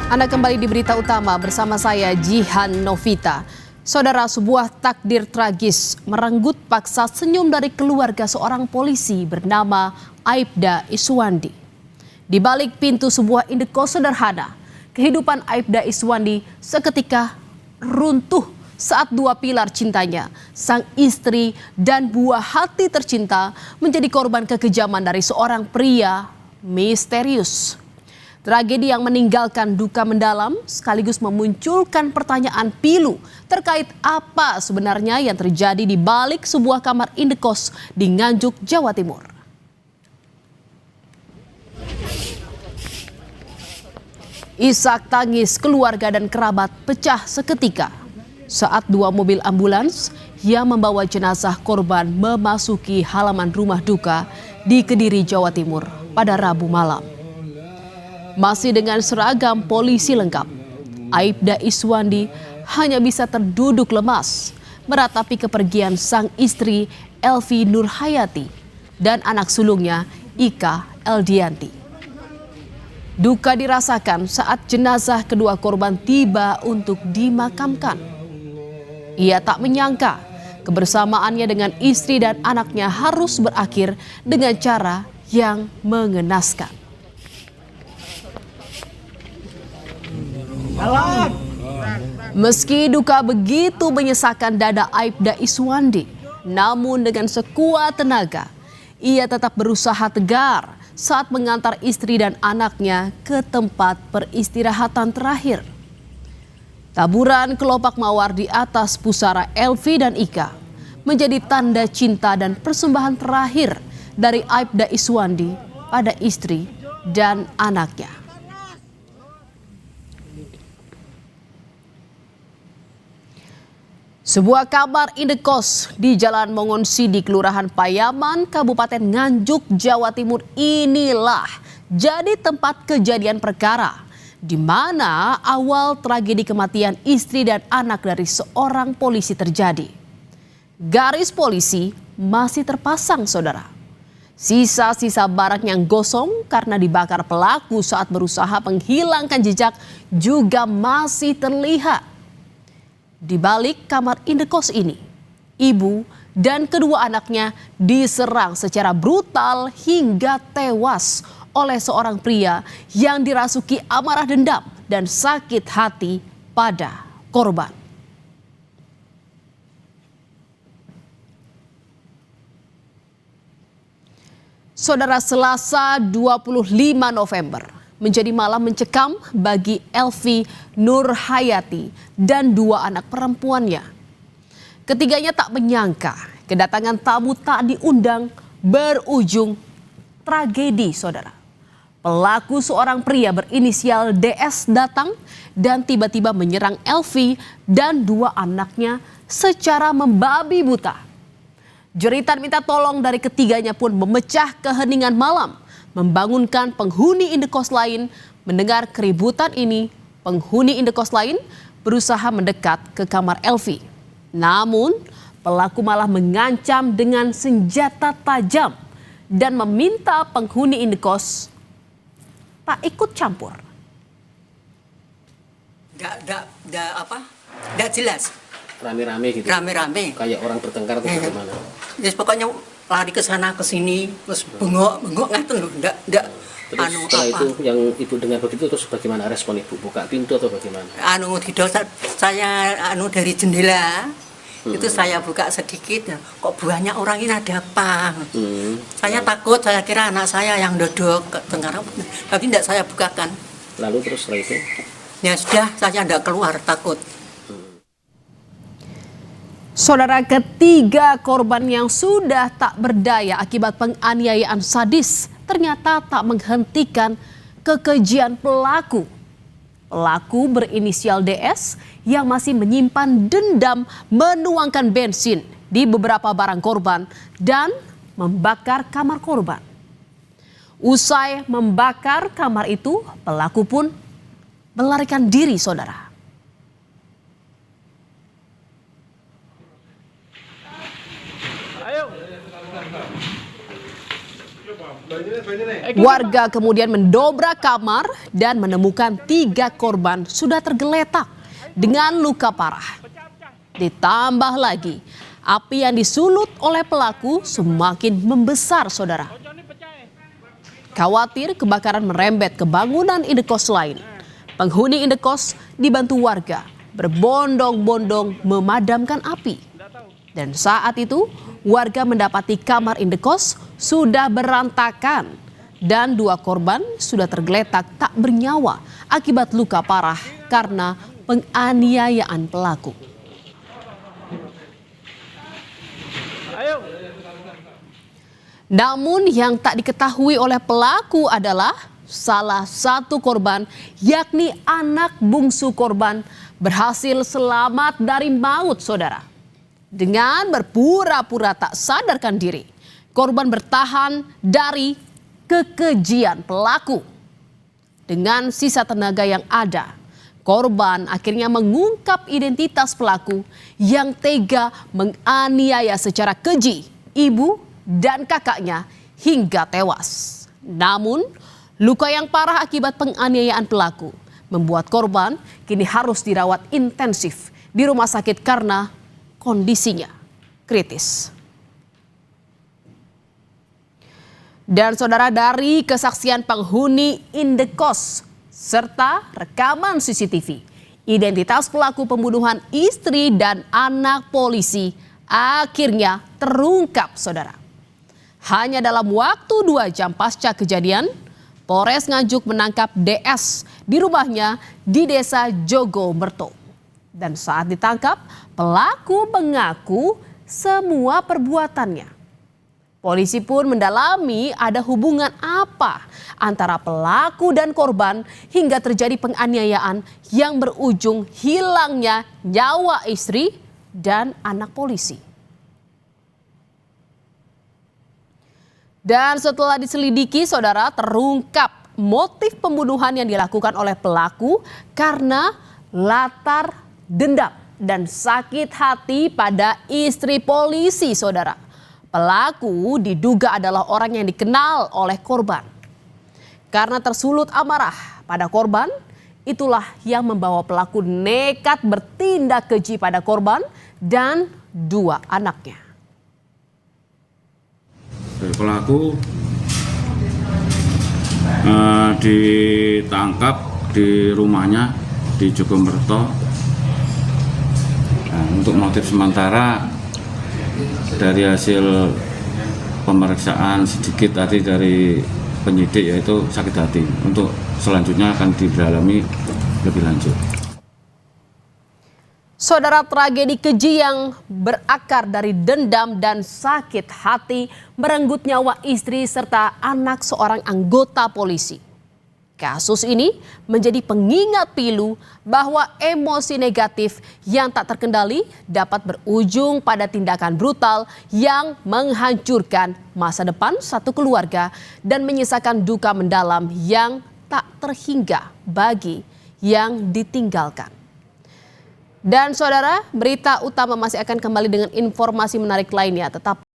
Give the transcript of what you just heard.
Anda kembali di berita utama bersama saya Jihan Novita. Saudara, sebuah takdir tragis merenggut paksa senyum dari keluarga seorang polisi bernama Aibda Iswandi. Di balik pintu sebuah indekos sederhana, kehidupan Aibda Iswandi seketika runtuh saat dua pilar cintanya, sang istri dan buah hati tercinta, menjadi korban kekejaman dari seorang pria misterius. Tragedi yang meninggalkan duka mendalam sekaligus memunculkan pertanyaan pilu terkait apa sebenarnya yang terjadi di balik sebuah kamar indekos di Nganjuk, Jawa Timur. Isak tangis keluarga dan kerabat pecah seketika saat dua mobil ambulans yang membawa jenazah korban memasuki halaman rumah duka di Kediri, Jawa Timur pada Rabu malam. Masih dengan seragam polisi lengkap, Aibda Iswandi hanya bisa terduduk lemas meratapi kepergian sang istri Elvi Nurhayati dan anak sulungnya Ika Eldianti. Duka dirasakan saat jenazah kedua korban tiba untuk dimakamkan. Ia tak menyangka kebersamaannya dengan istri dan anaknya harus berakhir dengan cara yang mengenaskan. Meski duka begitu menyesakan dada Aibda Iswandi, namun dengan sekuat tenaga, ia tetap berusaha tegar saat mengantar istri dan anaknya ke tempat peristirahatan terakhir. Taburan kelopak mawar di atas pusara Elvi dan Ika menjadi tanda cinta dan persembahan terakhir dari Aibda Iswandi pada istri dan anaknya. Sebuah kamar indekos di Jalan Mongonsi di Kelurahan Payaman, Kabupaten Nganjuk, Jawa Timur inilah jadi tempat kejadian perkara di mana awal tragedi kematian istri dan anak dari seorang polisi terjadi. Garis polisi masih terpasang, saudara. Sisa-sisa barang yang gosong karena dibakar pelaku saat berusaha menghilangkan jejak juga masih terlihat. Di balik kamar indekos ini, ibu dan kedua anaknya diserang secara brutal hingga tewas oleh seorang pria yang dirasuki amarah dendam dan sakit hati pada korban. Saudara, Selasa 25 November menjadi malam mencekam bagi Elvi Nurhayati dan dua anak perempuannya. Ketiganya tak menyangka kedatangan tamu tak diundang berujung tragedi, saudara. Pelaku seorang pria berinisial DS datang dan tiba-tiba menyerang Elvi dan dua anaknya secara membabi buta. Jeritan minta tolong dari ketiganya pun memecah keheningan malam, membangunkan penghuni indekos lain. Mendengar keributan ini, penghuni indekos lain berusaha mendekat ke kamar Elvi. Namun, pelaku malah mengancam dengan senjata tajam dan meminta penghuni indekos tak ikut campur. Nggak jelas. Rame-rame gitu. Rame-rame. Kayak orang bertengkar atau bagaimana? Yes, pokoknya lari ke sana ke sini terus bengok ngaten lho, ndak Terus setelah itu yang ibu dengar begitu terus bagaimana respon ibu? Buka pintu atau bagaimana? Saya dari jendela. Itu saya buka sedikit, kok banyak orang ini, ada apa? Saya takut, saya kira anak saya yang dodok tengkarap, tapi tidak saya bukakan. Lalu terus setelah itu? Ya sudah, saya tidak keluar, takut. Saudara, ketiga korban yang sudah tak berdaya akibat penganiayaan sadis ternyata tak menghentikan kekejian pelaku. Pelaku berinisial DS yang masih menyimpan dendam menuangkan bensin di beberapa barang korban dan membakar kamar korban. Usai membakar kamar itu, pelaku pun melarikan diri, saudara. Ayo. Warga kemudian mendobrak kamar dan menemukan 3 korban sudah tergeletak dengan luka parah. Ditambah lagi, api yang disulut oleh pelaku semakin membesar, saudara. Khawatir kebakaran merembet ke bangunan indekos lain, penghuni indekos dibantu warga berbondong-bondong memadamkan api. Dan saat itu, warga mendapati kamar indekos sudah berantakan dan 2 korban sudah tergeletak tak bernyawa akibat luka parah karena penganiayaan pelaku. Namun yang tak diketahui oleh pelaku adalah salah satu korban, yakni anak bungsu korban, berhasil selamat dari maut, saudara. Dengan berpura-pura tak sadarkan diri, korban bertahan dari kekejian pelaku. Dengan sisa tenaga yang ada, korban akhirnya mengungkap identitas pelaku yang tega menganiaya secara keji ibu dan kakaknya hingga tewas. Namun, luka yang parah akibat penganiayaan pelaku membuat korban kini harus dirawat intensif di rumah sakit karena kondisinya kritis. Dan saudara, dari kesaksian penghuni indekos serta rekaman CCTV, identitas pelaku pembunuhan istri dan anak polisi akhirnya terungkap, saudara. Hanya dalam waktu 2 jam pasca kejadian, Polres Nganjuk menangkap DS di rumahnya di Desa Jogomerto. Dan saat ditangkap, pelaku mengaku semua perbuatannya. Polisi pun mendalami ada hubungan apa antara pelaku dan korban hingga terjadi penganiayaan yang berujung hilangnya nyawa istri dan anak polisi. Dan setelah diselidiki, saudara, terungkap motif pembunuhan yang dilakukan oleh pelaku karena latar dendam dan sakit hati pada istri polisi, saudara. Pelaku diduga adalah orang yang dikenal oleh korban. Karena tersulut amarah pada korban, itulah yang membawa pelaku nekat bertindak keji pada korban dan 2 anaknya. Pelaku ditangkap di rumahnya di Jogomerto. Nah, untuk motif sementara dari hasil pemeriksaan sedikit tadi dari penyidik, yaitu sakit hati. Untuk selanjutnya akan didalami lebih lanjut. Saudara, tragedi keji yang berakar dari dendam dan sakit hati merenggut nyawa istri serta anak seorang anggota polisi. Kasus ini menjadi pengingat pilu bahwa emosi negatif yang tak terkendali dapat berujung pada tindakan brutal yang menghancurkan masa depan satu keluarga dan menyisakan duka mendalam yang tak terhingga bagi yang ditinggalkan. Dan saudara, berita utama masih akan kembali dengan informasi menarik lainnya. Tetap